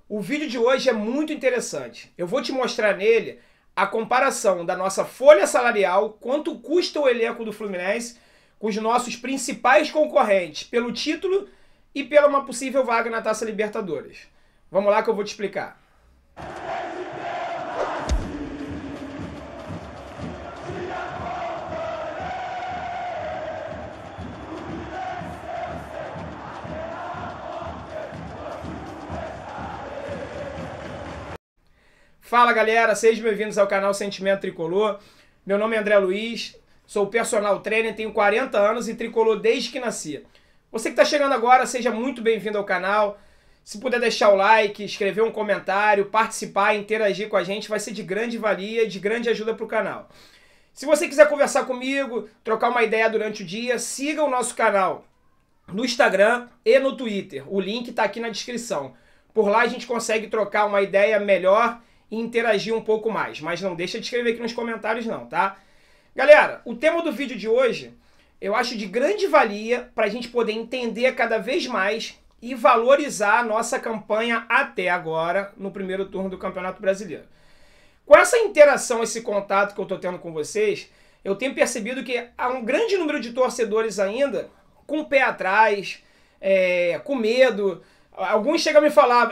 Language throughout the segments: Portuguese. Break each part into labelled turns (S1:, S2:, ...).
S1: O vídeo de hoje é muito interessante. Eu vou te mostrar nele a comparação da nossa folha salarial, quanto custa o elenco do Fluminense, com os nossos principais concorrentes, pelo título e pela uma possível vaga na Taça Libertadores. Vamos lá que eu vou te explicar. Fala galera, sejam bem-vindos ao canal Sentimento Tricolor. Meu nome é André Luiz, sou personal trainer, tenho 40 anos e tricolor desde que nasci. Você que está chegando agora, seja muito bem-vindo ao canal. Se puder deixar o like, escrever um comentário, participar, interagir com a gente, vai ser de grande valia e de grande ajuda para o canal. Se você quiser conversar comigo, trocar uma ideia durante o dia, siga o nosso canal no Instagram e no Twitter. O link está aqui na descrição. Por lá a gente consegue trocar uma ideia melhor e interagir um pouco mais. Mas não deixa de escrever aqui nos comentários não, tá? Galera, o tema do vídeo de hoje eu acho de grande valia para a gente poder entender cada vez mais e valorizar a nossa campanha até agora no primeiro turno do Campeonato Brasileiro. Com essa interação, esse contato que eu estou tendo com vocês, eu tenho percebido que há um grande número de torcedores ainda com o pé atrás, com medo. Alguns chegam a me falar,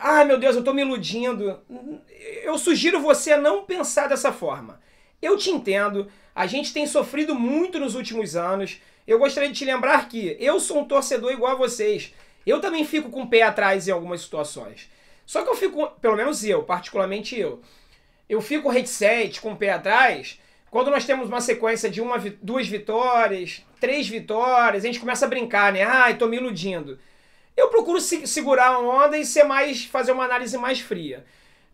S1: ah, meu Deus, eu estou me iludindo. Eu sugiro você não pensar dessa forma. Eu te entendo, a gente tem sofrido muito nos últimos anos. Eu gostaria de te lembrar que eu sou um torcedor igual a vocês. Eu também fico com o pé atrás em algumas situações. Só que eu fico, pelo menos eu, particularmente eu fico reticente, com o pé atrás, quando nós temos uma sequência de duas vitórias, 3 vitórias, a gente começa a brincar, né? Ai, tô me iludindo. Eu procuro segurar a onda e fazer uma análise mais fria.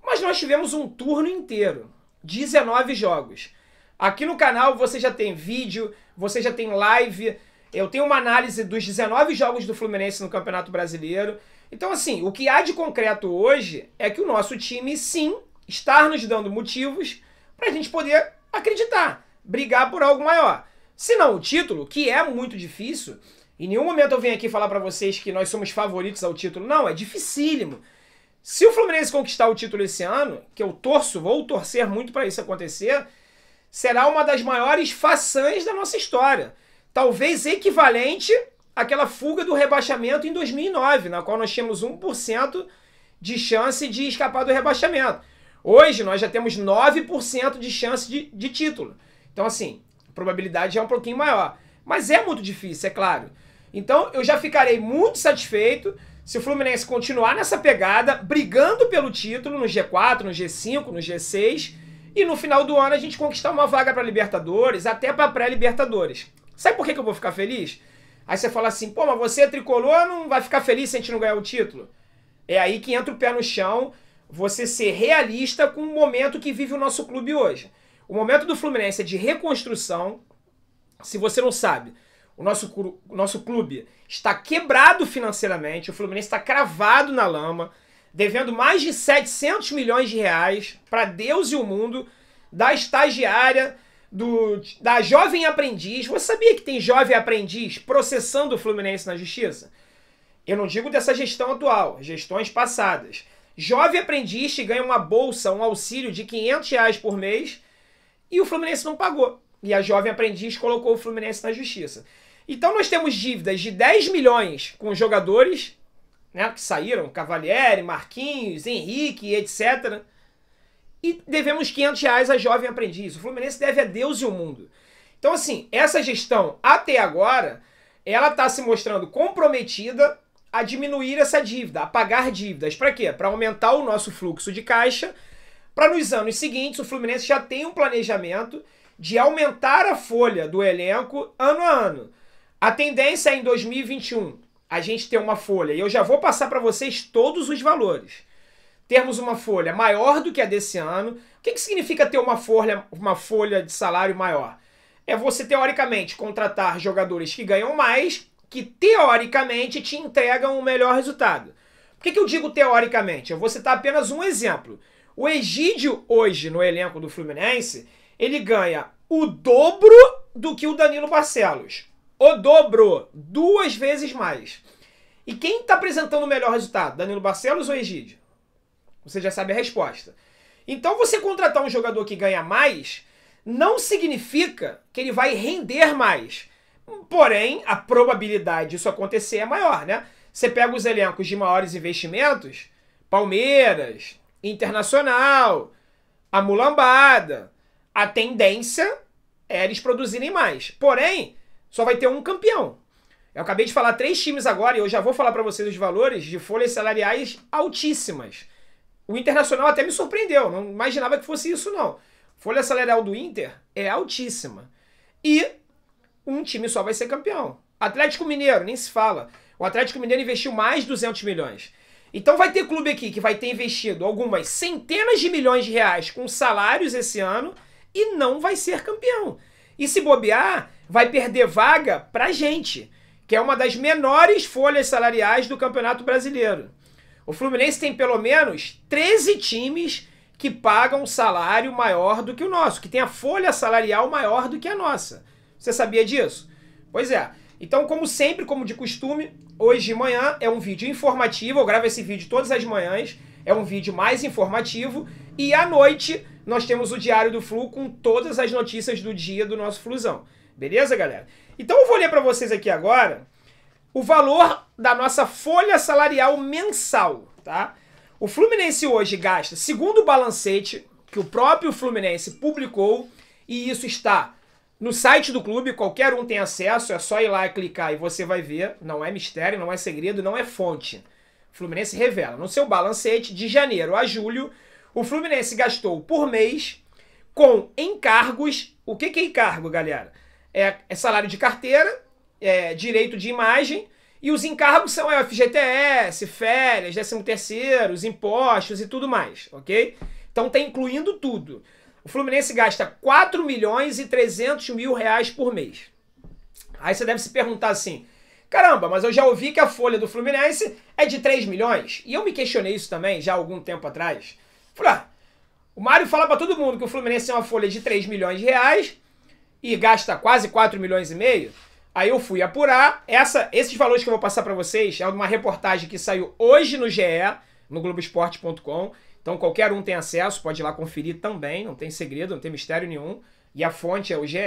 S1: Mas nós tivemos um turno inteiro, 19 jogos. Aqui no canal você já tem vídeo, você já tem live. Eu tenho uma análise dos 19 jogos do Fluminense no Campeonato Brasileiro. Então, assim, o que há de concreto hoje é que o nosso time, sim, está nos dando motivos para a gente poder acreditar, brigar por algo maior. Se não o título, que é muito difícil. Em nenhum momento eu venho aqui falar para vocês que nós somos favoritos ao título. Não, é dificílimo. Se o Fluminense conquistar o título esse ano, que eu vou torcer muito para isso acontecer, será uma das maiores façanhas da nossa história. Talvez equivalente àquela fuga do rebaixamento em 2009, na qual nós tínhamos 1% de chance de escapar do rebaixamento. Hoje nós já temos 9% de chance de título. Então assim, a probabilidade é um pouquinho maior. Mas é muito difícil, é claro. Então eu já ficarei muito satisfeito se o Fluminense continuar nessa pegada, brigando pelo título no G4, no G5, no G6, e no final do ano a gente conquistar uma vaga para Libertadores, até para pré-Libertadores. Sabe por que eu vou ficar feliz? Aí você fala assim, pô, mas você é tricolor, não vai ficar feliz se a gente não ganhar o título? É aí que entra o pé no chão, você ser realista com o momento que vive o nosso clube hoje. O momento do Fluminense é de reconstrução. Se você não sabe, o nosso clube está quebrado financeiramente, o Fluminense está cravado na lama, devendo mais de 700 milhões de reais para Deus e o mundo, da estagiária, da jovem aprendiz. Você sabia que tem jovem aprendiz processando o Fluminense na justiça? Eu não digo dessa gestão atual, gestões passadas. Jovem aprendiz que ganha uma bolsa, um auxílio de 500 reais por mês e o Fluminense não pagou. E a jovem aprendiz colocou o Fluminense na justiça. Então nós temos dívidas de 10 milhões com jogadores, né, que saíram, Cavalieri, Marquinhos, Henrique, etc. E devemos 500 reais a jovem aprendiz. O Fluminense deve a Deus e o mundo. Então assim, essa gestão até agora, ela está se mostrando comprometida a diminuir essa dívida, a pagar dívidas. Para quê? Para aumentar o nosso fluxo de caixa, para nos anos seguintes o Fluminense já tem um planejamento de aumentar a folha do elenco ano a ano. A tendência é em 2021 a gente ter uma folha, e eu já vou passar para vocês todos os valores. Termos uma folha maior do que a desse ano. O que significa ter uma folha de salário maior? É você, teoricamente, contratar jogadores que ganham mais, que teoricamente te entregam um melhor resultado. Por que eu digo teoricamente? Eu vou citar apenas um exemplo. O Egídio, hoje, no elenco do Fluminense, ele ganha o dobro do que o Danilo Barcelos. O dobro, 2 vezes mais. E quem está apresentando o melhor resultado? Danilo Barcelos ou Egídio? Você já sabe a resposta. Então você contratar um jogador que ganha mais não significa que ele vai render mais. Porém, a probabilidade disso acontecer é maior, né? Você pega os elencos de maiores investimentos, Palmeiras, Internacional, a mulambada, a tendência é eles produzirem mais. Porém, só vai ter um campeão. Eu acabei de falar 3 times agora e eu já vou falar para vocês os valores de folhas salariais altíssimas. O Internacional até me surpreendeu, não imaginava que fosse isso não. Folha salarial do Inter é altíssima. E um time só vai ser campeão. Atlético Mineiro, nem se fala. O Atlético Mineiro investiu mais de 200 milhões. Então vai ter clube aqui que vai ter investido algumas centenas de milhões de reais com salários esse ano e não vai ser campeão. E se bobear, vai perder vaga pra gente, que é uma das menores folhas salariais do Campeonato Brasileiro. O Fluminense tem pelo menos 13 times que pagam um salário maior do que o nosso, que tem a folha salarial maior do que a nossa. Você sabia disso? Pois é. Então, como sempre, como de costume, hoje de manhã é um vídeo informativo. Eu gravo esse vídeo todas as manhãs. É um vídeo mais informativo. E à noite nós temos o Diário do Flu com todas as notícias do dia do nosso Flusão. Beleza, galera? Então eu vou ler para vocês aqui agora o valor da nossa folha salarial mensal, tá? O Fluminense hoje gasta, segundo o balancete que o próprio Fluminense publicou, e isso está no site do clube, qualquer um tem acesso, é só ir lá e clicar e você vai ver. Não é mistério, não é segredo, não é fonte. O Fluminense revela. No seu balancete, de janeiro a julho, o Fluminense gastou por mês com encargos. O que é encargo, galera? É salário de carteira, direito de imagem, e os encargos são FGTS, férias, 13º, os impostos e tudo mais, ok? Então tá incluindo tudo. O Fluminense gasta 4 milhões e 300 mil reais por mês. Aí você deve se perguntar assim, caramba, mas eu já ouvi que a folha do Fluminense é de 3 milhões. E eu me questionei isso também, já há algum tempo atrás. Falei, o Mário fala pra todo mundo que o Fluminense tem uma folha de 3 milhões de reais e gasta quase 4 milhões e meio. Aí eu fui apurar. Esses valores que eu vou passar pra vocês é uma reportagem que saiu hoje no GE, no Globoesporte.com. Então qualquer um tem acesso, pode ir lá conferir também, não tem segredo, não tem mistério nenhum. E a fonte é o GE,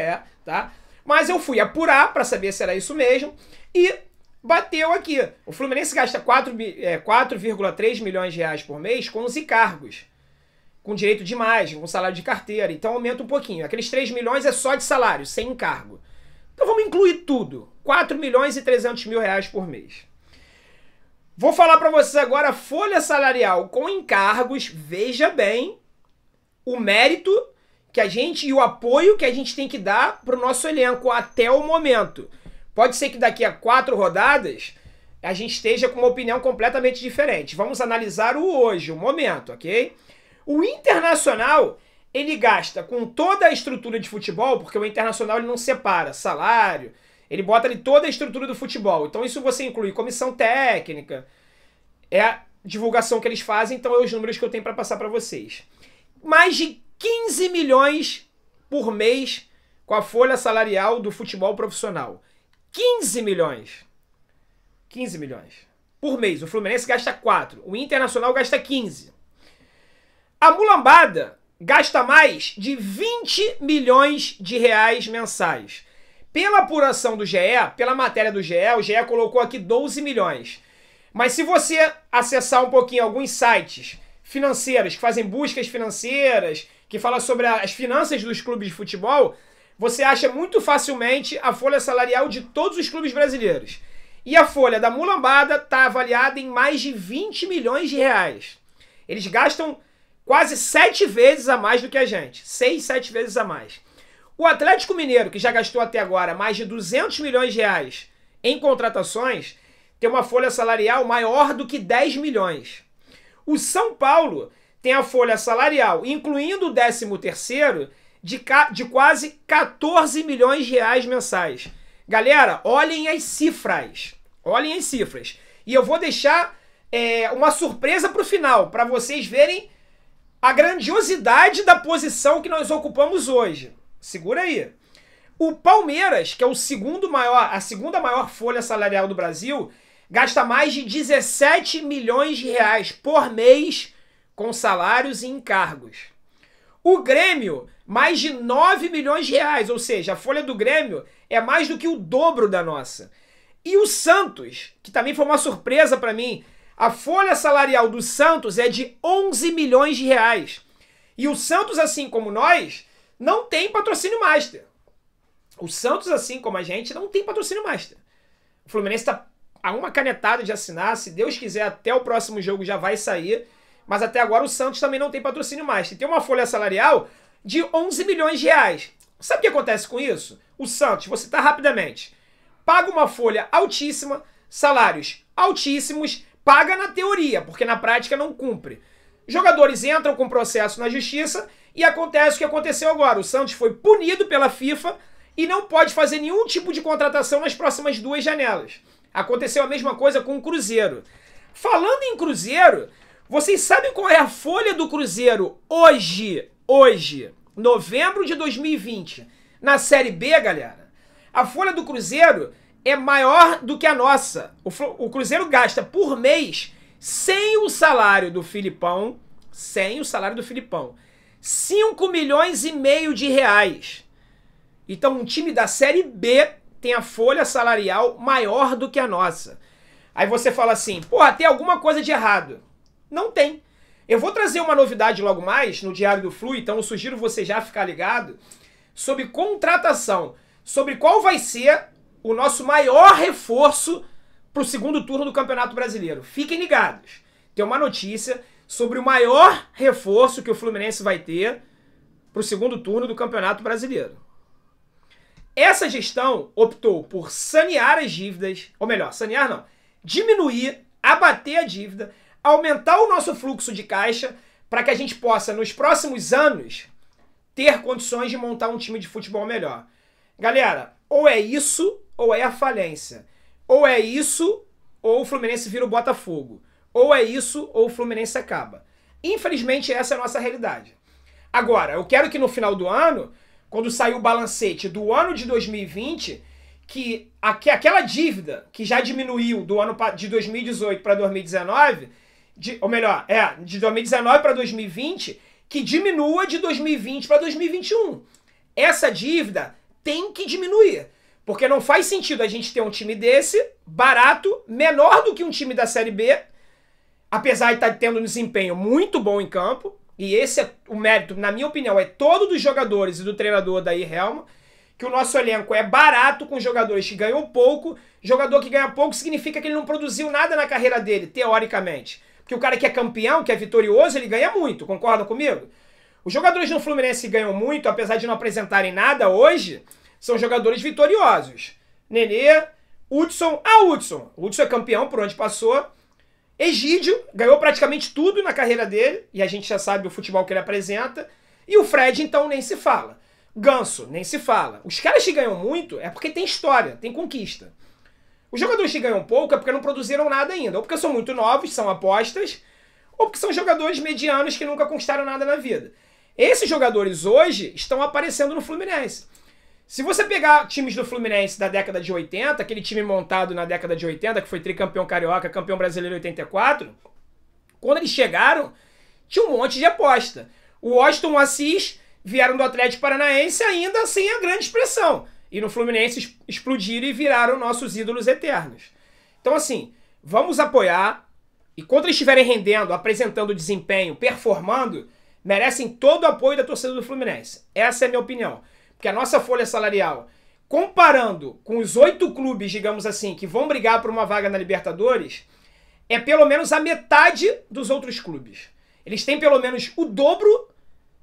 S1: tá? Mas eu fui apurar para saber se era isso mesmo e bateu aqui. O Fluminense gasta 4,3 milhões de reais por mês com os encargos, com direito de imagem, com salário de carteira. Então aumenta um pouquinho. Aqueles 3 milhões é só de salário, sem encargo. Então vamos incluir tudo. 4 milhões e 300 mil reais por mês. Vou falar para vocês agora a folha salarial com encargos. Veja bem o mérito que a gente e o apoio que a gente tem que dar para o nosso elenco até o momento. Pode ser que daqui a 4 rodadas a gente esteja com uma opinião completamente diferente. Vamos analisar o hoje, o momento, ok? O Internacional, ele gasta com toda a estrutura de futebol, porque o Internacional ele não separa salário, ele bota ali toda a estrutura do futebol. Então isso você inclui comissão técnica, é a divulgação que eles fazem, então é os números que eu tenho para passar para vocês. Mais de 15 milhões por mês com a folha salarial do futebol profissional. 15 milhões. 15 milhões por mês. O Fluminense gasta 4, o Internacional gasta 15. A mulambada gasta mais de 20 milhões de reais mensais. Pela apuração do GE, pela matéria do GE, o GE colocou aqui 12 milhões. Mas se você acessar um pouquinho alguns sites financeiros que fazem buscas financeiras, que falam sobre as finanças dos clubes de futebol, você acha muito facilmente a folha salarial de todos os clubes brasileiros. E a folha da mulambada está avaliada em mais de 20 milhões de reais. Eles gastam quase 7 vezes a mais do que a gente. 6, 7 vezes a mais. O Atlético Mineiro, que já gastou até agora mais de 200 milhões de reais em contratações, tem uma folha salarial maior do que 10 milhões. O São Paulo tem a folha salarial, incluindo o 13º, de quase 14 milhões de reais mensais. Galera, olhem as cifras. Olhem as cifras. E eu vou deixar uma surpresa para o final, para vocês verem a grandiosidade da posição que nós ocupamos hoje. Segura aí. O Palmeiras, que é a segunda maior folha salarial do Brasil, gasta mais de 17 milhões de reais por mês com salários e encargos. O Grêmio, mais de 9 milhões de reais, ou seja, a folha do Grêmio é mais do que o dobro da nossa. E o Santos, que também foi uma surpresa para mim, a folha salarial do Santos é de 11 milhões de reais. E o Santos, assim como nós, não tem patrocínio master. O Santos, assim como a gente, não tem patrocínio master. O Fluminense está a uma canetada de assinar, se Deus quiser, até o próximo jogo já vai sair, mas até agora o Santos também não tem patrocínio master. Tem uma folha salarial de 11 milhões de reais. Sabe o que acontece com isso? O Santos, vou citar rapidamente, paga uma folha altíssima, salários altíssimos, paga na teoria, porque na prática não cumpre. Jogadores entram com processo na justiça e acontece o que aconteceu agora. O Santos foi punido pela FIFA e não pode fazer nenhum tipo de contratação nas próximas 2 janelas. Aconteceu a mesma coisa com o Cruzeiro. Falando em Cruzeiro, vocês sabem qual é a folha do Cruzeiro hoje, novembro de 2020, na Série B, galera? A folha do Cruzeiro é maior do que a nossa. O Cruzeiro gasta por mês, sem o salário do Filipão, 5 milhões e meio de reais. Então, um time da Série B tem a folha salarial maior do que a nossa. Aí você fala assim, porra, tem alguma coisa de errado. Não tem. Eu vou trazer uma novidade logo mais no Diário do Flu, então eu sugiro você já ficar ligado, sobre contratação, sobre qual vai ser o nosso maior reforço para o segundo turno do Campeonato Brasileiro. Fiquem ligados. Tem uma notícia sobre o maior reforço que o Fluminense vai ter para o segundo turno do Campeonato Brasileiro. Essa gestão optou por sanear as dívidas, ou melhor, sanear não, diminuir, abater a dívida, aumentar o nosso fluxo de caixa para que a gente possa, nos próximos anos, ter condições de montar um time de futebol melhor. Galera, ou é isso, ou é a falência. Ou é isso, ou o Fluminense vira o Botafogo. Ou é isso, ou o Fluminense acaba. Infelizmente, essa é a nossa realidade. Agora, eu quero que no final do ano, quando sair o balancete do ano de 2020, que aquela dívida que já diminuiu do ano de 2018 para 2019, ou melhor, de 2019 para 2020, que diminua de 2020 para 2021. Essa dívida tem que diminuir, porque não faz sentido a gente ter um time desse, barato, menor do que um time da Série B, apesar de estar tendo um desempenho muito bom em campo, e esse é o mérito, na minha opinião, é todo dos jogadores e do treinador daí Helma, que o nosso elenco é barato com jogadores que ganham pouco. Jogador que ganha pouco significa que ele não produziu nada na carreira dele, teoricamente. Porque o cara que é campeão, que é vitorioso, ele ganha muito, concordam comigo? Os jogadores no Fluminense que ganham muito, apesar de não apresentarem nada hoje, são jogadores vitoriosos. Nenê, Hudson. Hudson. Hudson é campeão por onde passou. Egídio ganhou praticamente tudo na carreira dele, e a gente já sabe o futebol que ele apresenta. E o Fred, então, nem se fala. Ganso, nem se fala. Os caras que ganham muito é porque tem história, tem conquista. Os jogadores que ganham pouco é porque não produziram nada ainda. Ou porque são muito novos, são apostas, ou porque são jogadores medianos que nunca conquistaram nada na vida. Esses jogadores hoje estão aparecendo no Fluminense. Se você pegar times do Fluminense da década de 80, aquele time montado na década de 80, que foi tricampeão carioca, campeão brasileiro em 84, quando eles chegaram, tinha um monte de aposta. O Washington, o Assis vieram do Atlético Paranaense ainda sem a grande expressão. E no Fluminense explodiram e viraram nossos ídolos eternos. Então assim, vamos apoiar. E quando eles estiverem rendendo, apresentando desempenho, performando, merecem todo o apoio da torcida do Fluminense. Essa é a minha opinião. Porque a nossa folha salarial, comparando com os 8 clubes, digamos assim, que vão brigar por uma vaga na Libertadores, é pelo menos a metade dos outros clubes. Eles têm pelo menos o dobro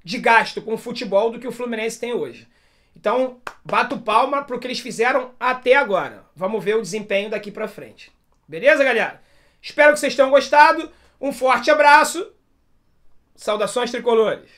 S1: de gasto com o futebol do que o Fluminense tem hoje. Então, bato palma pro que eles fizeram até agora. Vamos ver o desempenho daqui pra frente. Beleza, galera? Espero que vocês tenham gostado. Um forte abraço. Saudações tricolores.